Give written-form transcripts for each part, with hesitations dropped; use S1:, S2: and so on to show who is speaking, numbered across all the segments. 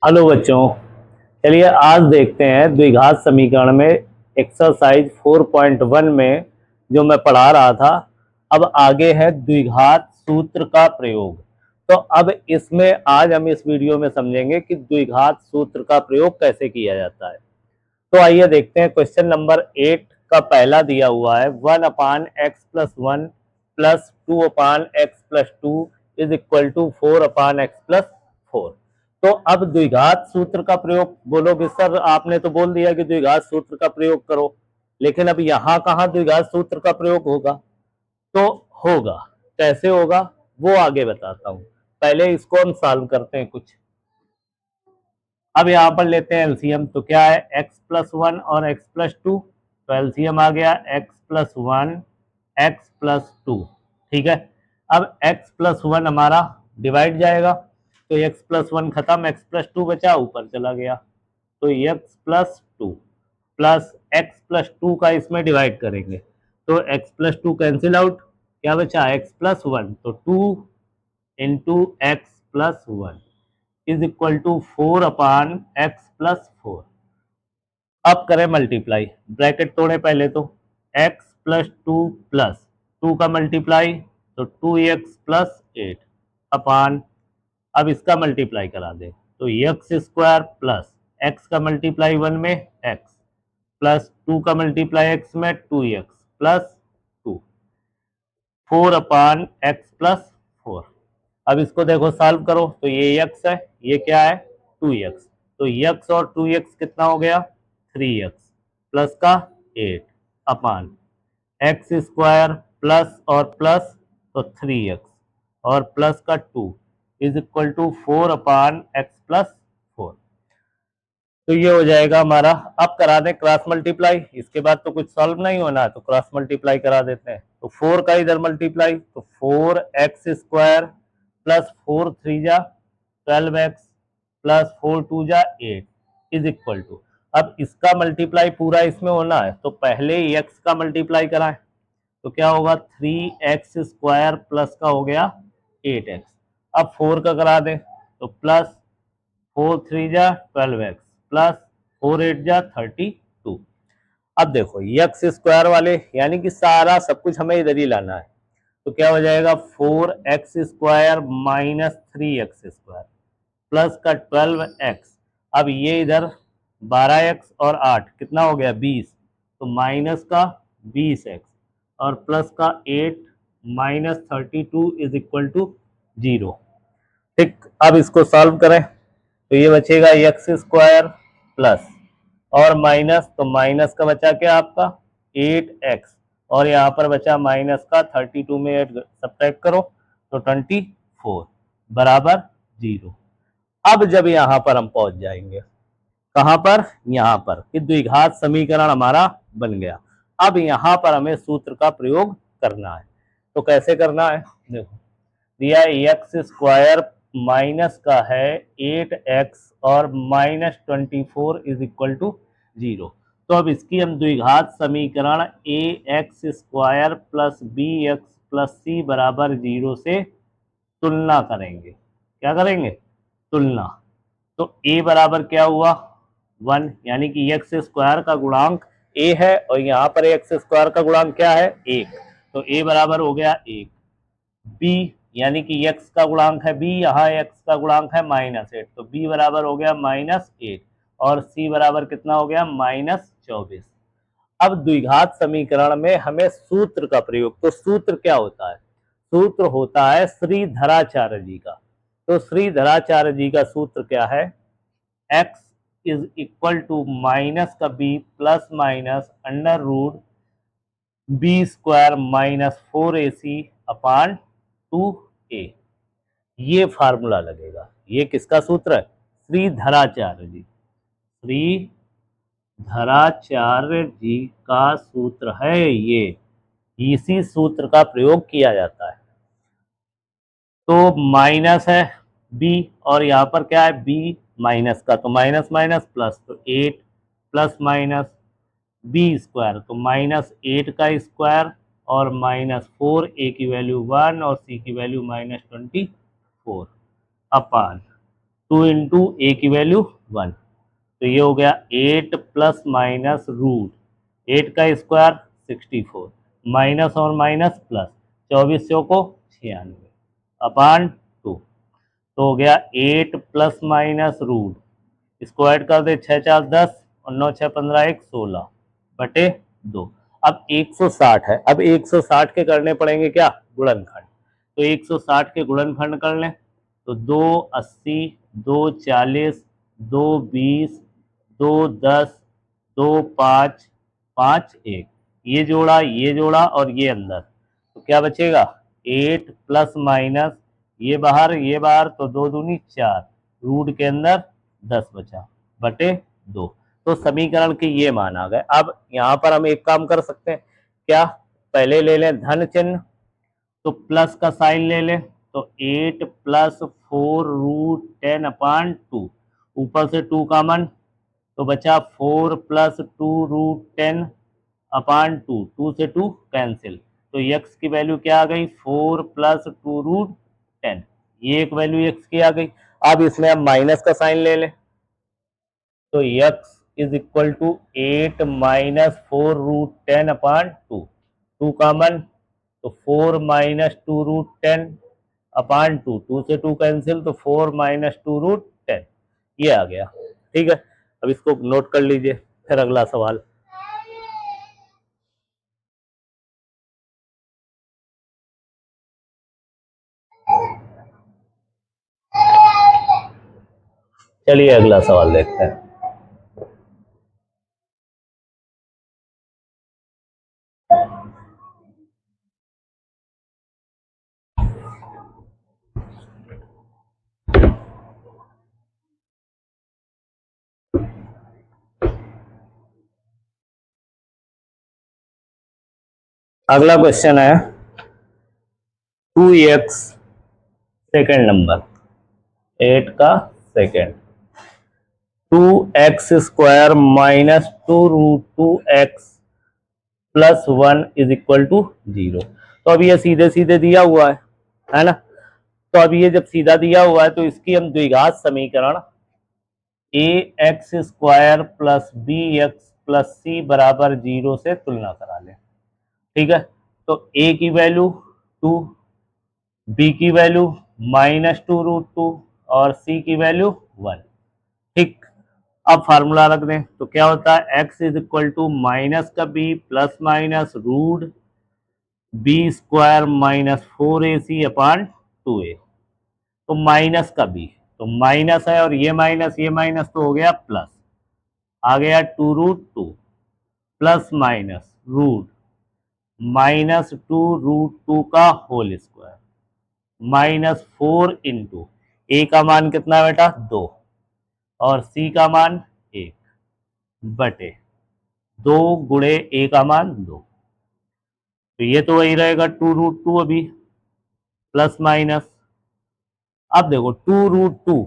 S1: Hello बच्चों, चलिए आज देखते हैं द्विघात समीकरण में एक्सरसाइज 4.1 में जो मैं पढ़ा रहा था। अब आगे है द्विघात सूत्र का प्रयोग। तो अब इसमें आज हम इस वीडियो में समझेंगे कि द्विघात सूत्र का प्रयोग कैसे किया जाता है। तो आइए देखते हैं। क्वेश्चन नंबर 8 का पहला दिया हुआ है 1/x+1 plus 2/x+2 is equal to 4/x+4। तो अब द्विघात सूत्र का प्रयोग बोलोगे सर, आपने तो बोल दिया कि द्विघात सूत्र का प्रयोग करो, लेकिन अब यहां कहां द्विघात सूत्र का प्रयोग होगा? तो होगा, कैसे होगा वो आगे बताता हूं। पहले इसको हम सॉल्व करते हैं कुछ। अब यहाँ पर लेते हैं एलसीएम। तो क्या है, x+1 और x+2। तो एलसीएम आ गया x+1 x+2। ठीक है। अब x+1 हमारा डिवाइड जाएगा, तो x+1 खत्म, x+2 बचा, ऊपर चला गया। तो x+2 प्लस x+2 का इसमें डिवाइड करेंगे, तो x+2 कैंसिल आउट, क्या बचा x+1। तो 2 into x+1 is equal to 4/x+4। अब करें मल्टीप्लाई, ब्रैकेट तोड़े पहले तो, x+2 प्लस 2 का मल्टीप्लाई तो 2x+8 अपान, अब इसका मल्टीप्लाई करा दे तो x² प्लस x का मल्टीप्लाई 1 में x प्लस 2 का मल्टीप्लाई x में 2x प्लस 2, 4/x+4। अब इसको देखो सॉल्व करो, तो ये x है, ये क्या है 2x। तो x और 2x कितना हो गया 3x प्लस का 8 अपान x² प्लस और प्लस तो 3x और प्लस का 2 इज इक्वल टू 4/x+4। तो ये हो जाएगा हमारा। अब करा दें क्रॉस मल्टीप्लाई, इसके बाद तो कुछ सॉल्व नहीं होना, तो क्रॉस मल्टीप्लाई करा देते हैं। तो 4 का इधर मल्टीप्लाई तो 4x² प्लस 4 3 जा 12x प्लस 4 2 जा 8 इज इक्वल टू, अब इसका मल्टीप्लाई पूरा इसमें होना है तो पहले x का मल्टीप्लाई कराएं, तो क्या होगा 3x² प्लस का हो गया 8x। अब 4 का करा दें तो प्लस 4 3 जा 12x प्लस 4 8 जा 32। अब देखो x² वाले यानी कि सारा सब कुछ हमें इधर ही लाना है, तो क्या हो जाएगा 4x² माइनस 3x² प्लस का 12x। अब ये इधर 12x और 8 कितना हो गया 20, तो माइनस का 20x और प्लस का 8 माइनस 32 इज इक्वल टू 0। ठीक, अब इसको सॉल्व करें तो ये बचेगा x² प्लस और माइनस, तो माइनस का बचा क्या आपका 8x और यहाँ पर बचा माइनस का 32 में 8 सब्ट्रैक्ट करो तो 24 बराबर 0। अब जब यहाँ पर हम पहुंच जाएंगे, कहां पर, यहाँ पर, कि द्विघात समीकरण हमारा बन गया। अब यहाँ पर हमें सूत्र का प्रयोग करना है। तो कैसे करना है, देखो दिया x² माइनस का है 8x और माइनस 24 इज इक्वल टू 0। तो अब इसकी हम द्विघात समीकरण ax² plus bx plus c बराबर 0 से तुलना करेंगे। क्या करेंगे, तुलना। तो a बराबर क्या हुआ 1, यानी कि x² का गुणांक a है और यहाँ पर x² का गुणांक क्या है 1, तो a बराबर हो गया 1। b यानी कि x का गुणांक है b, यहाँ x का गुणांक है -8, तो b बराबर हो गया -8 और c बराबर कितना हो गया -24। अब द्विघात समीकरण में हमें सूत्र का प्रयोग, तो सूत्र क्या होता है, सूत्र होता है श्रीधराचार्य जी का। तो श्रीधराचार्य जी का सूत्र क्या है, x is equal to minus का b plus minus √b² minus 4ac upon 2a। ये फार्मूला लगेगा। ये किसका सूत्र है, श्रीधराचार्य जी, श्रीधराचार्य जी का सूत्र है ये। इसी सूत्र का प्रयोग किया जाता है। तो माइनस है b और यहाँ पर क्या है b माइनस का, तो माइनस माइनस प्लस, तो 8 प्लस माइनस b² तो -8 का स्क्वायर और -4, a की वैल्यू 1 और c की वैल्यू -24 अपान 2 इंटू ए की वैल्यू 1, तो ये हो गया 8 प्लस माइनस रूट 8 का स्क्वायर 64 माइनस और माइनस प्लस 24 को 96 अपान 2, तो हो गया 8 प्लस माइनस रूट स्क्वायर कर दे 6 4 10 और 9 6 15 1 16 बटे 2। अब 160 है, अब 160 के करने पड़ेंगे क्या गुणनखंड, तो 160 के गुणनखंड कर लें, तो 280 240 220 210 25 51, ये जोड़ा और ये अंदर, तो क्या बचेगा 8 प्लस माइनस ये बाहर तो 2 दूनी 4 रूट के अंदर 10 बचा बटे 2। तो समीकरण के ये मान आ गए। अब यहाँ पर हम एक काम कर सकते हैं, क्या पहले ले लें धन चिन्ह, तो प्लस का साइन ले लें, तो 8 प्लस 4 रूट 10 अपान 2, ऊपर से 2 कॉमन, तो बचा 4 प्लस 2 रूट 10 अपान 2, 2 से 2 कैंसिल, तो x की वैल्यू क्या आ गई 4 प्लस 2 रूट 10, ये एक वैल्यू x की आ गई। अब इसमें हम माइनस का साइन ले लें, तो x is equal to 8 minus 4 root 10 upon 2, 2 common, तो 4 माइनस 2 रूट 10 अपान 2, 2 से 2 कैंसिल, तो 4 माइनस 2 रूट 10, ये आ गया। ठीक है, अब इसको नोट कर लीजिए। फिर अगला सवाल, चलिए अगला सवाल देखते हैं। अगला क्वेश्चन है 2x सेकेंड नंबर 8 का second, 2x square minus 2 root 2x plus 1 is equal to 0। तो अब ये सीधे सीधे दिया हुआ है ना, तो अब ये जब सीधा दिया हुआ है तो इसकी हम द्विघात समीकरण a x square plus b x plus c बराबर 0 से तुलना करा लें। ठीक है, तो ए की वैल्यू 2, बी की वैल्यू माइनस 2 रूट 2 और सी की वैल्यू 1। ठीक, अब फार्मूला रख दें, तो क्या होता है x is equal to minus का b plus minus root B square minus 4ac upon 2a, तो माइनस का b, तो माइनस है और ये माइनस तो हो गया प्लस, आ गया 2 root 2 plus minus root minus 2 root 2 का whole square minus 4 into A का मान कितना है बेटा 2 और सी का मान 1 बटे 2 गुणे ए का मान 2, तो ये तो वही रहेगा 2 रूट 2 अभी प्लस माइनस, अब देखो 2 रूट 2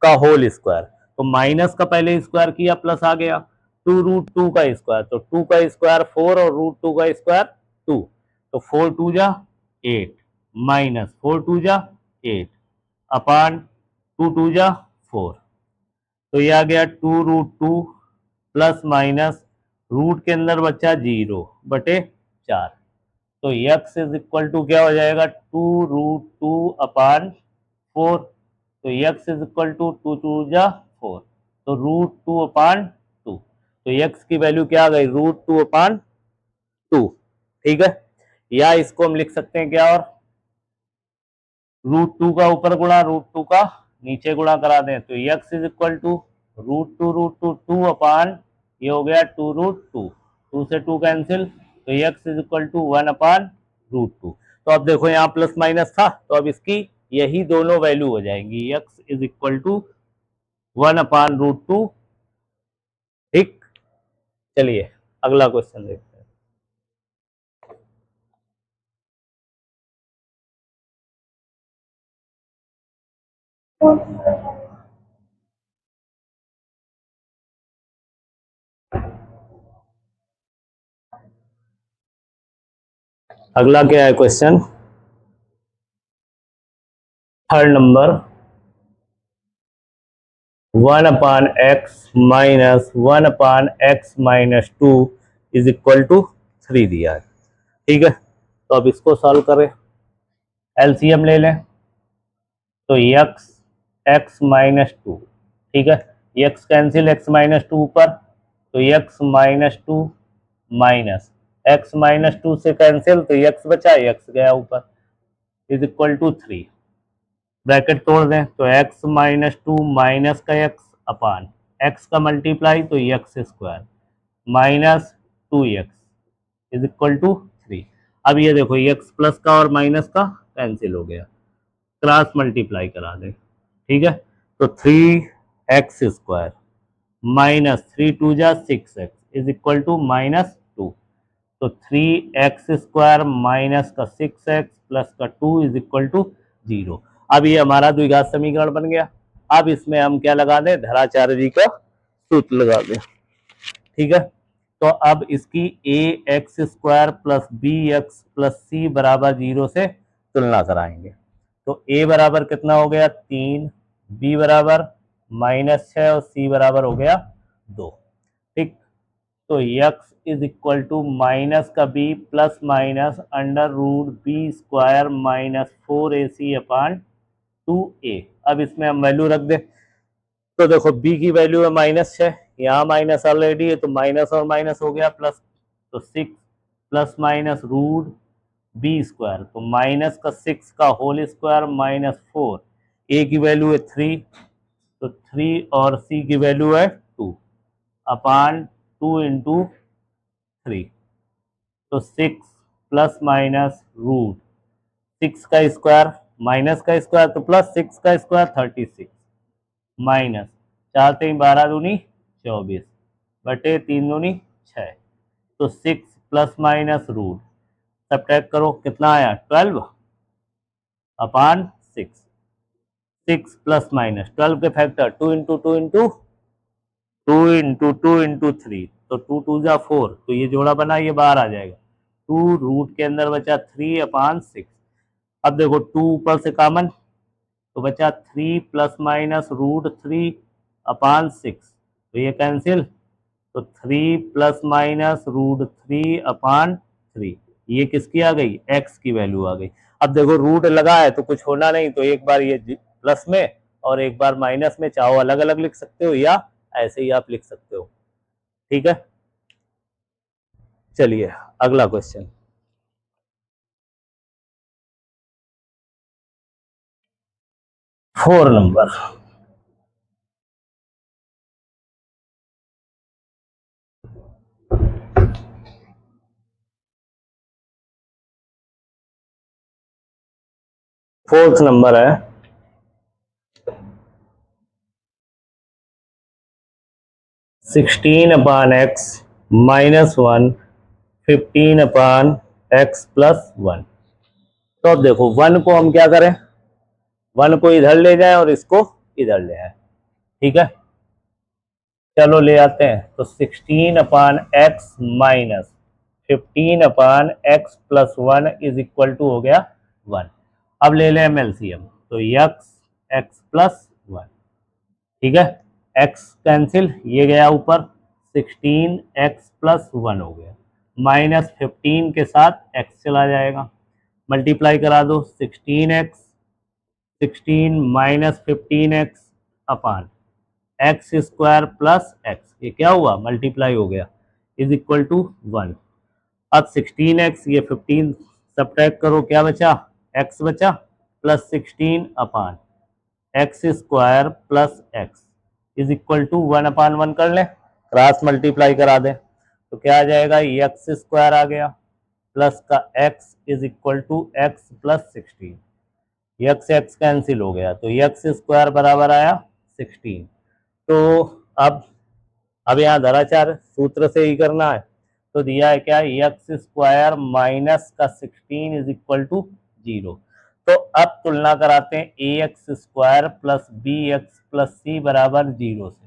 S1: का होल स्क्वायर, तो माइनस का पहले स्क्वायर किया प्लस आ गया 2 रूट 2 का स्क्वायर, तो 2 का स्क्वायर 4 और रूट 2 का स्क्वायर 2, तो 4 2 जा 8 माइनस 4 2 जा 8 अपान 2 2 जा 4, तो ये आ गया 2 रूट 2 प्लस माइनस रूट के अंदर बचा 0 बटे 4, तो x इज इक्वल टू क्या हो जाएगा 2 रूट 2 अपान 4, तो x इज इक्वल टू 2 2 जा 4, तो रूट 2 अपान 2, तो x की वैल्यू क्या आ गई रूट 2 अपान 2। ठीक है, या इसको हम लिख सकते हैं क्या, और रूट 2 का ऊपर गुणा रूट 2 का नीचे गुणा करा दें, तो x is equal to root two 2 upon, ये हो गया 2 रूट 2, 2 से 2 कैंसिल, तो x is equal to 1 upon root 2। तो अब देखो यहाँ प्लस माइनस था, तो अब इसकी यही दोनों वैल्यू हो जाएंगी, x is equal to 1 upon root 2। ठीक, चलिए अगला क्वेश्चन देखते हैं। अगला क्या है question, third number 1/x-1/x-2 is equal to 3 दिया है। ठीक है, तो अब इसको सॉल्व करें, एलसीएम ले लें। तो x x-2, ठीक है, x कैंसिल, x-2 ऊपर, तो x-2 माइनस x-2 से कैंसिल, तो x बचा, x गया ऊपर, इज इक्वल टू 3। ब्रैकेट तोड़ दें तो x-2 माइनस का x अपान x का मल्टीप्लाई, तो X square minus 2x is equal to 3। अब ये देखो x प्लस का और माइनस का कैंसिल हो गया, क्रॉस मल्टीप्लाई करा दें। ठीक है, तो 3x² माइनस 3 2 जा 6x इज इक्वल टू -2। तो 3x² माइनस का 6x प्लस का 2 इज इक्वल टू 0। अब ये हमारा द्विघात समीकरण बन गया। अब इसमें हम क्या लगा दें, धराचार्य जी का सूत्र लगा दें। ठीक है, तो अब इसकी ax² plus bx plus c बराबर 0 से तुलना कराएंगे। तो a बराबर कितना हो गया 3, b बराबर -6 और c बराबर हो गया 2। ठीक, तो x is equal to minus का b plus minus √b² minus 4ac upon 2a। अब इसमें हम वैल्यू रख दें, तो देखो b की वैल्यू है -6, यहाँ माइनस ऑलरेडी है, तो माइनस और माइनस हो गया प्लस, तो 6 प्लस माइनस √b², तो माइनस का 6 का होल स्क्वायर माइनस 4, a की वैल्यू है 3, तो 3 और c की वैल्यू है 2 अपान 2 इंटू 3, तो 6 प्लस माइनस √6 का स्क्वायर माइनस का स्क्वायर, तो प्लस 6 का स्क्वायर 36 माइनस 4 3 12 दूनी 24 बटे 3 दूनी 6, तो 6 प्लस माइनस रूट सब्ट्रैक्ट करो, कितना आया 12 अपान 6। 6 प्लस माइनस 12 के factor 2 into 2 into 2 into 2 into 3, तो 2 2 जा 4, तो ये जोड़ा बना, ये बाहर आ जाएगा, 2 रूट के अंदर बचा 3 अपान 6। अब देखो 2 ऊपर से कॉमन, तो बचा 3 प्लस माइनस √3 अपान 6, तो ये कैंसिल, तो 3 प्लस माइनस √3 अपान 3, ये किसकी आ गई, x की वैल्यू आ गई। अब देखो रूट लगा है तो कुछ होना नहीं, तो एक बार ये प्लस में और एक बार माइनस में, चाहो अलग अलग लिख सकते हो या ऐसे ही आप लिख सकते हो। ठीक है, चलिए अगला क्वेश्चन, 4 नंबर। फोर्थ नंबर है 16/x -1 15/x + 1। तो अब देखो 1 को हम क्या करें, 1 को इधर ले जाएं और इसको इधर ले आए। ठीक है, चलो ले आते हैं, तो 16/x minus 15/x + 1 is equal to हो गया 1। अब ले लें एलसीएम, तो x प्लस 1। ठीक है, x कैंसिल, ये गया ऊपर, 16x + 1 हो गया, -15 के साथ x चला जाएगा, मल्टीप्लाई करा दो, 16 माइनस 15x अपान x² प्लस x, ये क्या हुआ मल्टीप्लाई हो गया, इज इक्वल टू 1। अब 16x, ये 15 सब्ट्रैक्ट करो, क्या बचा, x बचा, plus 16 upon x² plus x is equal to 1/1 कर लें, क्रॉस मल्टीप्लाई करा दें, तो क्या आ जाएगा, x² आ गया प्लस का x is equal to x plus 16, x cancel हो गया, तो x² बराबर आया 16। तो अब यहाँ धराचार सूत्र से ही करना है, तो दिया है क्या, x² माइनस का 16 इज इक्वल टू 0। तो अब तुलना कराते हैं ax² plus bx plus c बराबर 0 से।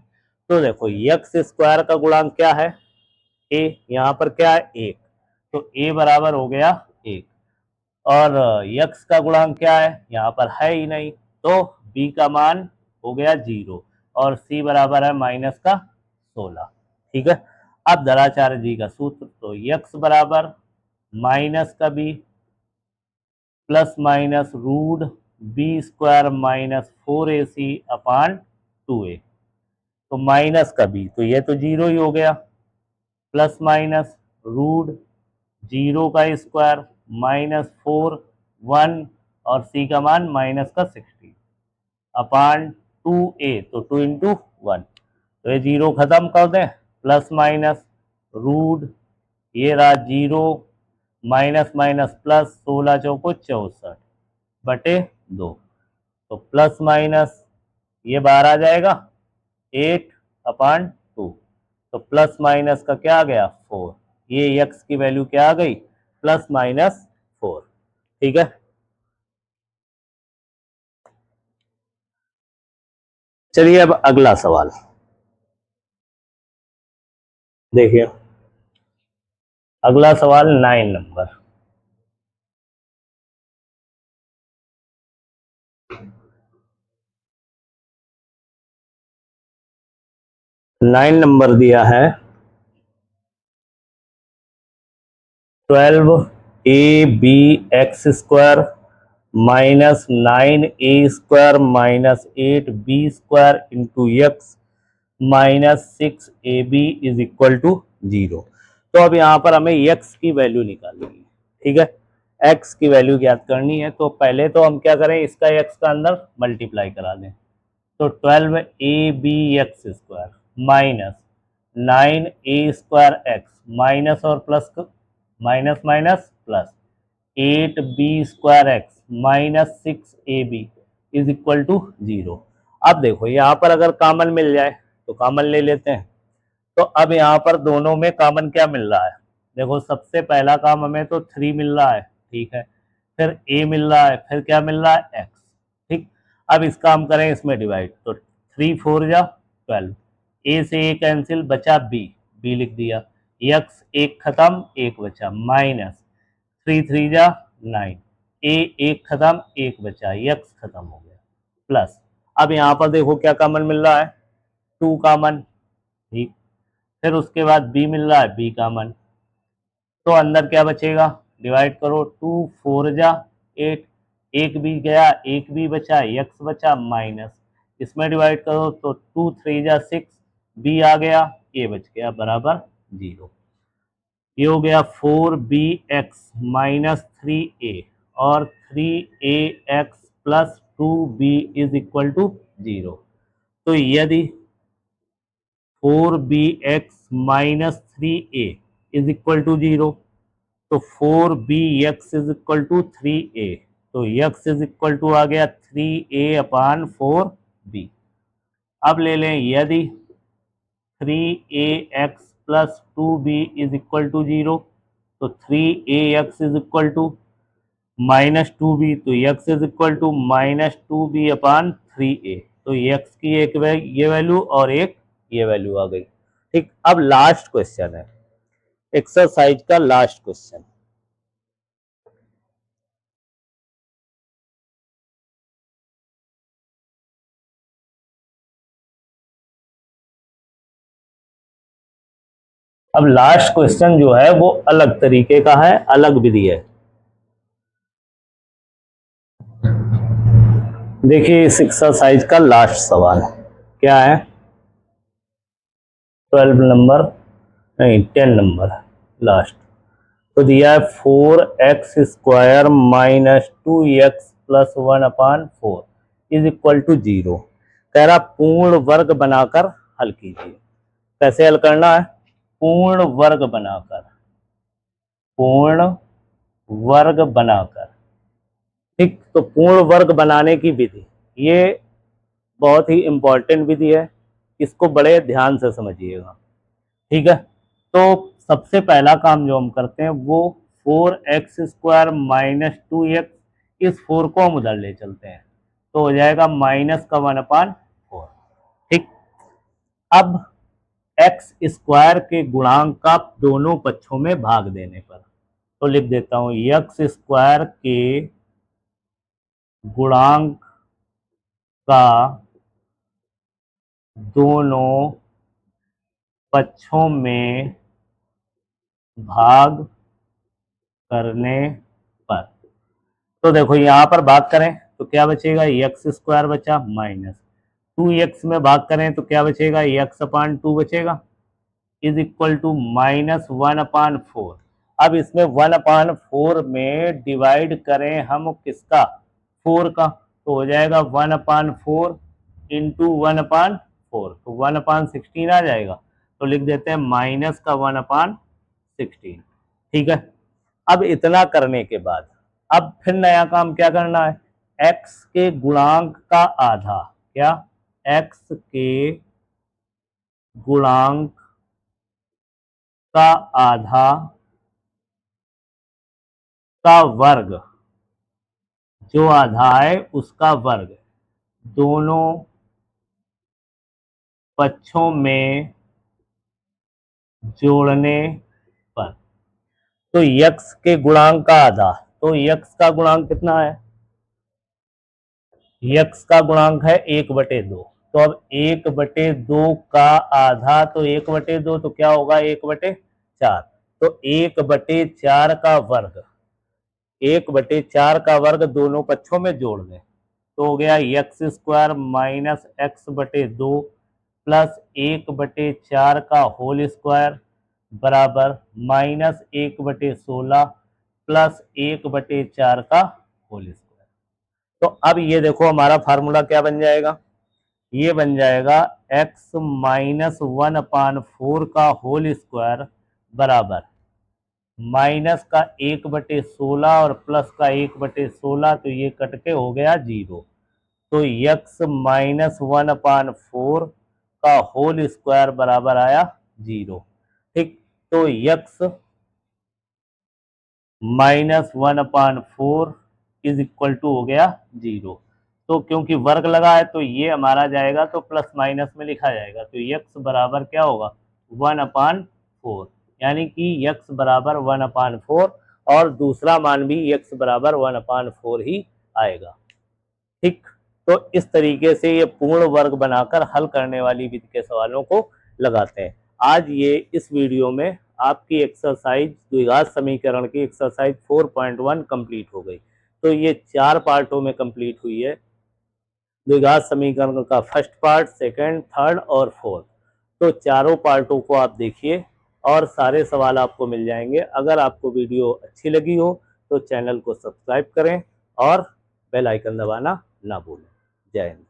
S1: तो देखो x² का गुणांक क्या है, a, यहाँ पर क्या है 1, तो a बराबर हो गया 1, और x का गुणांक क्या है, यहाँ पर है ही नहीं, तो b का मान हो गया 0। और c बराबर है माइनस का 16। ठीक है, अब द्वराचार्य जी का सूत्र, तो x बराबर माइनस का b plus minus root B square minus 4ac upon 2a, तो माइनस का b, तो ये तो जीरो ही हो गया, प्लस माइनस रूट जीरो का स्क्वायर माइनस 4 1 और c का मान माइनस का 60 अपान 2a, तो 2 इंटू 1, तो ये जीरो खत्म कर दें, प्लस माइनस रूट ये रहा जीरो माइनस माइनस प्लस 16 चौको 64 बटे 2, तो प्लस माइनस ये बाहर आ जाएगा 8 अपान 2, तो प्लस माइनस का क्या आ गया 4, ये x की वैल्यू क्या आ गई प्लस माइनस 4। ठीक है, चलिए अब अगला सवाल देखिए, अगला सवाल 9 नंबर। नाइन नंबर दिया है 12ab(x² minus 9a² minus 8b² into X minus 6ab is equal to 0। तो अब यहाँ पर हमें x की वैल्यू निकालनी है। ठीक है, x की वैल्यू ज्ञात करनी है, तो पहले तो हम क्या करें, इसका x का अंदर मल्टीप्लाई करा दें, तो 12ab(x² माइनस 9a² माइनस और plus minus minus plus 8b² minus 6ab is equal to 0। अब देखो यहाँ पर अगर कॉमन मिल जाए तो कॉमन ले लेते हैं, तो अब यहाँ पर दोनों में कॉमन क्या मिल रहा है, देखो सबसे पहला काम हमें तो 3 मिल रहा है, ठीक है, फिर a मिल रहा है, फिर क्या मिल रहा है x। ठीक, अब इसका हम करें इसमें डिवाइड, तो 3 4 जा 12, a से a कैंसिल बचा b लिख दिया, x एक खत्म एक बचा माइनस 3 3 जा 9, a एक खत्म एक बचा, x खत्म हो गया, प्लस अब यहाँ पर देखो क्या कॉमन मिल रहा है 2 कॉमन, ठीक, फिर उसके बाद b मिल रहा है b कॉमन, तो अंदर क्या बचेगा, डिवाइड करो 2 4 जा 8, एक भी गया एक भी बचा, x बचा माइनस, इसमें डिवाइड करो तो 2 3 जा 6, b आ गया, a बच गया बराबर 0। ये हो गया 4bx माइनस 3a और 3ax plus 2b is equal to 0। तो यदि 4bx minus 3a is equal to 0, तो 4bx is equal to 3a, तो x इज इक्वल टू आ गया 3a अपान 4b। अब ले लें यदि 3ax plus 2b is equal to 0, तो 3ax is equal to minus 2b, तो x is equal to minus 2b upon 3a, तो x की एक ये वैल्यू और एक ये वैल्यू आ गई। ठीक, अब लास्ट क्वेश्चन है, एक्सरसाइज का लास्ट क्वेश्चन। अब लास्ट क्वेश्चन जो है वो अलग तरीके का है, अलग विधि है। देखिए इस एक्सरसाइज का लास्ट सवाल क्या है, 12 नंबर नहीं 10 नंबर लास्ट, तो दिया है 4x² minus 2x plus 1 upon 4 is equal to 0। कह रहा पूर्ण वर्ग बनाकर हल कीजिए। कैसे हल करना है, पूर्ण वर्ग बनाकर, पूर्ण वर्ग बनाकर। ठीक, तो पूर्ण वर्ग बनाने की विधि ये बहुत ही इंपॉर्टेंट विधि है, इसको बड़े ध्यान से समझिएगा। ठीक है, तो सबसे पहला काम जो हम करते हैं वो 4x² माइनस 2x, इस 4 को हम उधर ले चलते हैं, तो हो जाएगा माइनस का 1 अपान 4। ठीक, अब x² के गुणांक का दोनों पक्षों में भाग देने पर, तो लिख देता हूं x² के गुणांक का दोनों पक्षों में भाग करने पर। तो देखो यहाँ पर भाग करें तो क्या बचेगा, एक्स स्क्वायर बचा माइनस 2x में भाग करें तो क्या बचेगा, x/2 बचेगा इज इक्वल टू -1/4। अब इसमें 1/4 में डिवाइड करें हम किसका, 4 का, तो हो जाएगा 1/4 इंटू 1/4, तो 1/16 आ जाएगा। तो लिख देते हैं माइनस का 1/16। ठीक है। अब इतना करने के बाद अब फिर नया काम क्या करना है, x के गुणांक का आधा, क्या, x के गुणांक का आधा का वर्ग, जो आधा है उसका वर्ग, दोनों पक्षों में जोड़ने पर। तो x के गुणांक का आधा, तो x का गुणांक कितना है, x का गुणांक है 1/2। तो अब 1/2 का आधा, तो 1/2 तो क्या होगा 1/4, तो 1/4 का वर्ग, 1/4 का वर्ग दोनों पक्षों में जोड़ दें तो हो गया x² माइनस x/2 प्लस 1/4 का होल स्क्वायर बराबर -1/16 प्लस 1/4 का होल स्क्वायर। तो अब ये देखो हमारा फार्मूला क्या बन जाएगा, ये बन जाएगा x माइनस 1/4 का होल स्क्वायर बराबर माइनस का 1/16 और प्लस का 1/16, तो ये कट के हो गया 0। तो x माइनस 1/4 का होल स्क्वायर बराबर आया 0। ठीक, तो x minus 1/4 is equal to हो गया 0। तो क्योंकि वर्ग लगा है तो ये हमारा जाएगा तो प्लस माइनस में लिखा जाएगा, तो x बराबर क्या होगा 1/4, यानी कि x बराबर 1/4 और दूसरा मान भी x बराबर 1/4 ही आएगा। ठीक, तो इस तरीके से ये पूर्ण वर्ग बनाकर हल करने वाली विधि के सवालों को लगाते हैं। आज ये इस वीडियो में आपकी एक्सरसाइज द्विघात समीकरण की एक्सरसाइज 4.1 कंप्लीट हो गई। तो ये 4 पार्टों में कंप्लीट हुई है, द्विघात समीकरण का फर्स्ट पार्ट, सेकंड, थर्ड और फोर्थ। तो चारों पार्टों को आप देखिए और सारे सवाल आपको मिल जाएंगे। अगर आपको वीडियो अच्छी लगी हो तो चैनल को सब्सक्राइब करें और बेल आइकन दबाना ना भूलें। जय हिंद।